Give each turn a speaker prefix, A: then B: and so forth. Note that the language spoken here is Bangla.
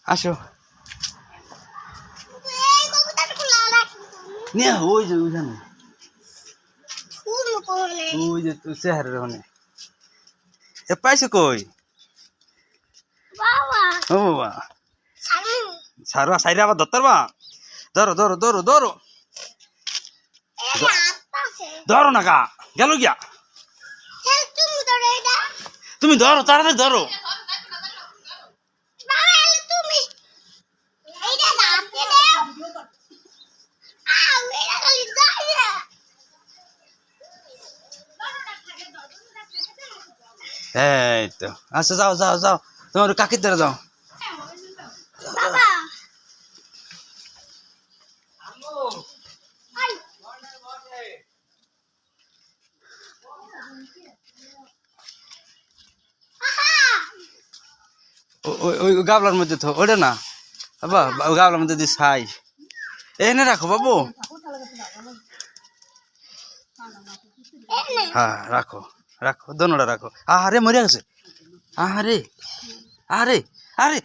A: আসো নিয়ে ওই যে ওইখানে ওই যে তুই চেহারা ওখানে এ পাইছো কই ও বাবা সারা সাইরে আবার ধরতে পারবা ধরো ধরো ধরো ধরো ধরো না কা গেল গিয়া তুমি ধরো তাড়াতাড়ি ধরো এই তো আচ্ছা যাও যাও যাও তোমার কাকির দ্বারা যাও ওই গাবলার মধ্যে তো ওটা না বাবা ওই গাবলার মধ্যে দিয়ে ছাই এনে রাখো বাবু হ্যাঁ রাখো রাখো দোনোটা রাখো আরে মরে গেছে আরে আরে আরে